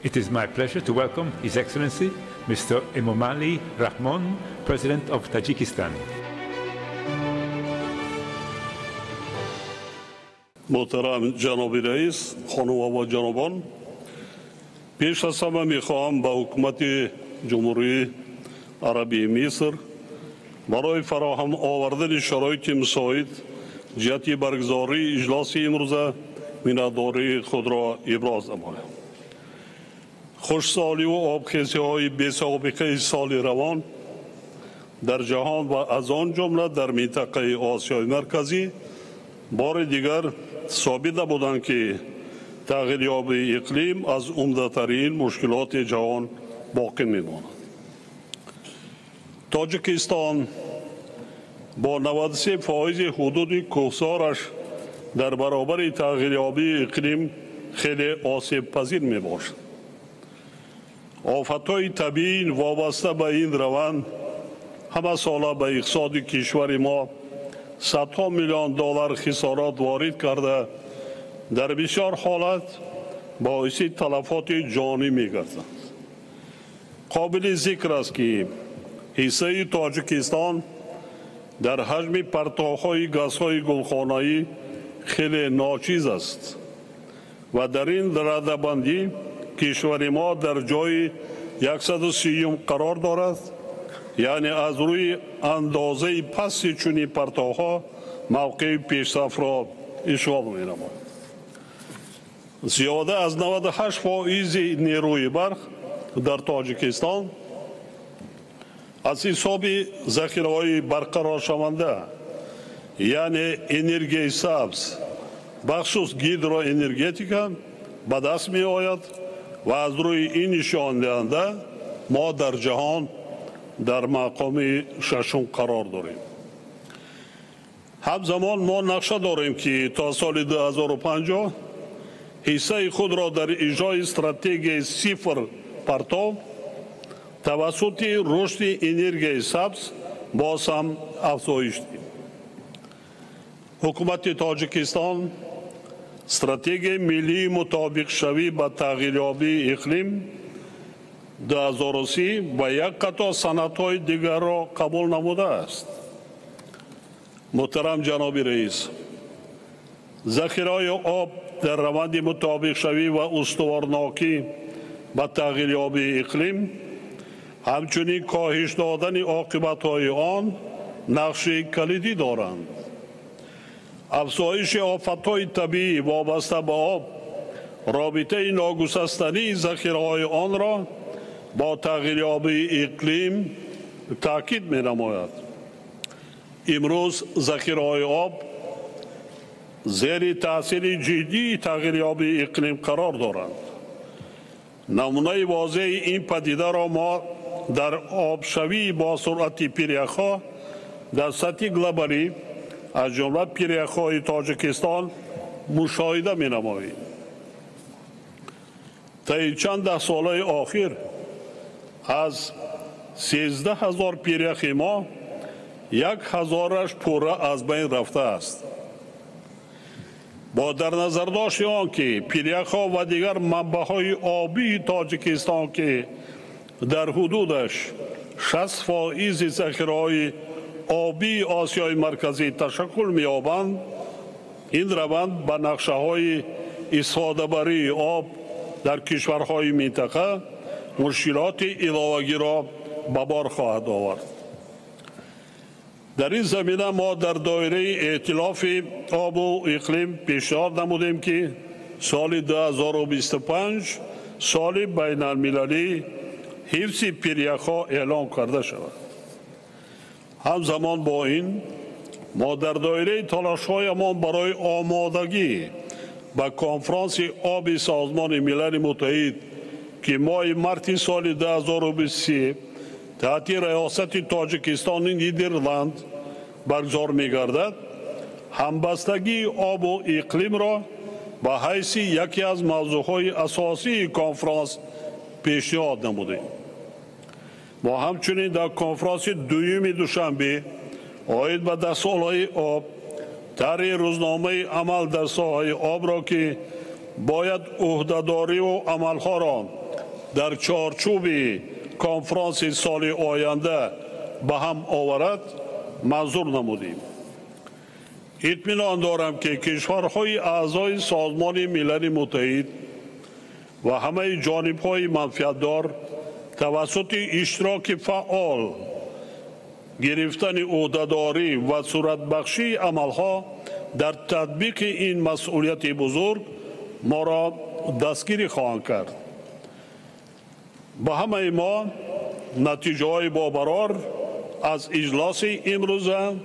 It is my pleasure to welcome His Excellency Mr. Emomali Rahmon, President of Tajikistan. محترم جناب رئیس، خانم و جنابان، پیش از همه میخواهم به حکومت جمهوری عربی مصر برای فراهم آوردن شرایط مساعد جهت برگزاری اجلاس امروزه مینه‌داری خود را ابراز نمایم. خوشسالی و آبخیزی‌های بی‌سابقه سال روان در جهان و از آن جمله در منطقه آسیای مرکزی بار دیگر ثابت بودند که تغییریابی اقلیم از عمده‌ترین مشکلات جهان باقی می‌ماند. تاجیکستان با 93% حدود کوهسارش در برابر تغییریابی اقلیم خیلی آسیب پذیر میباشد. آفت‌های طبیعی وابسته به این روند همه ساله به اقتصاد کشور ما صدها میلیون دلار خسارات وارد کرده در بسیار حالت باعث تلفات جانی می‌گردند. قابل ذکر است که حصه تاجیکستان در حجم پرتوهای گازهای گلخانه‌ای خیلی ناچیز است و در این رده‌بندی کشور ما در جای 130 قرار دارد، یعنی از روی اندازه پس چنین پرتوها موقع پیشرفت را اشغال می‌نماید. زیاده از 98% نیروی برق در تاجیکستان از حساب ذخیره‌های برقرار شونده، یعنی انرژی سبز بخصوص هیدروانرژتیکا به دست می آید و از روی این نشان دهنده ما در جهان در مقام ششم قرار داریم. همزمان ما نقشه داریم که تا سال 2050 حصه خود را در اجرای استراتژی صفر پرتو توسط رشد انرژی سبز باز هم افزایش دهیم. حکومت تاجیکستان استراتژی ملی مطابق شوی با تغییریابی اقلیم 2030 و یک قطع صنعت‌های دیگر را قبول نموده است. محترم جناب رئیس، ذخیره‌های آب در روند مطابق شوی و استوارناکی با تغییریابی اقلیم همچنین کاهش دادن عاقبت‌های آن نقش کلیدی دارند. افزایش آفت‌های طبیعی وابسته به آب رابطه ناگسستنی ذخیره‌های آن را با تغییریابی اقلیم تاکید می‌نماید. امروز ذخیره‌های آب زیر تاثیر جدی تغییریابی اقلیم قرار دارند. نمونه واضح این پدیده را ما در آبشوی با سرعت پیریخ‌ها در سطح گلوبالی از جمله پیریخ‌های تاجیکستان مشاهده می‌نماییم. طی چند ده ساله آخر از 13,000 پیریخ ما 1,000ش پوره از بین رفته است. با در نظر داشت آن که پیریخ‌ها و دیگر منبع‌های آبی تاجیکستان که در حدودش 60% ذخیره‌های آبی آسیای مرکزی تشکل می‌یابند، این روند به نقشه‌های استفاده‌بری آب در کشورهای منطقه مشکلات علاوه‌ای را به بار خواهد آورد. در این زمینه ما در دایره ائتلاف آب و اقلیم پیشنهاد نمودیم که سال 2025 سال بین المللی حفظ پیریخ‌ها اعلام کرده شود. همزمان با این ما در دایره تلاش‌هایمان برای آمادگی به کنفرانس آب سازمان ملل متحد که ماه مارس سال 2023 تحت ریاست تاجیکستان نیدرلند برگزار می‌گردد، همبستگی آب و اقلیم را به حیث یکی از موضوعهای اساسی کنفرانس پیشنهاد نمودیم. ما همچنین در کنفرانس دوم دوشنبه آید به دستورالهای آب طرح روزنامه عمل در ساحه آب را که باید عهده‌داری و عملها را در چارچوب کنفرانس سال آینده به هم آورد منظور نمودیم. اطمینان دارم که کشورهای اعضای سازمان ملل متحد و همه جانبهای منفعتدار توسط اشتراک فعال گرفتن عهدهداری و صورت بخشی عملها در تطبیق این مسئولیت بزرگ ما را دستگیری خواهند کرد. با همه ما نتیجه های باقرار از اجلاس امروزه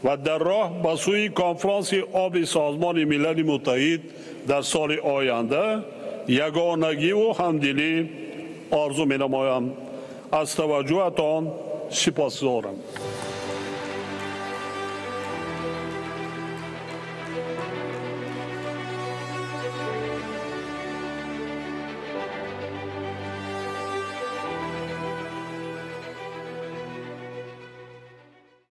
و در راه به سوی کنفرانس آب سازمان ملل متحد در سال آینده یگانگی و همدلی آرزو می نمایم. از توجهتان سپاسگزارم.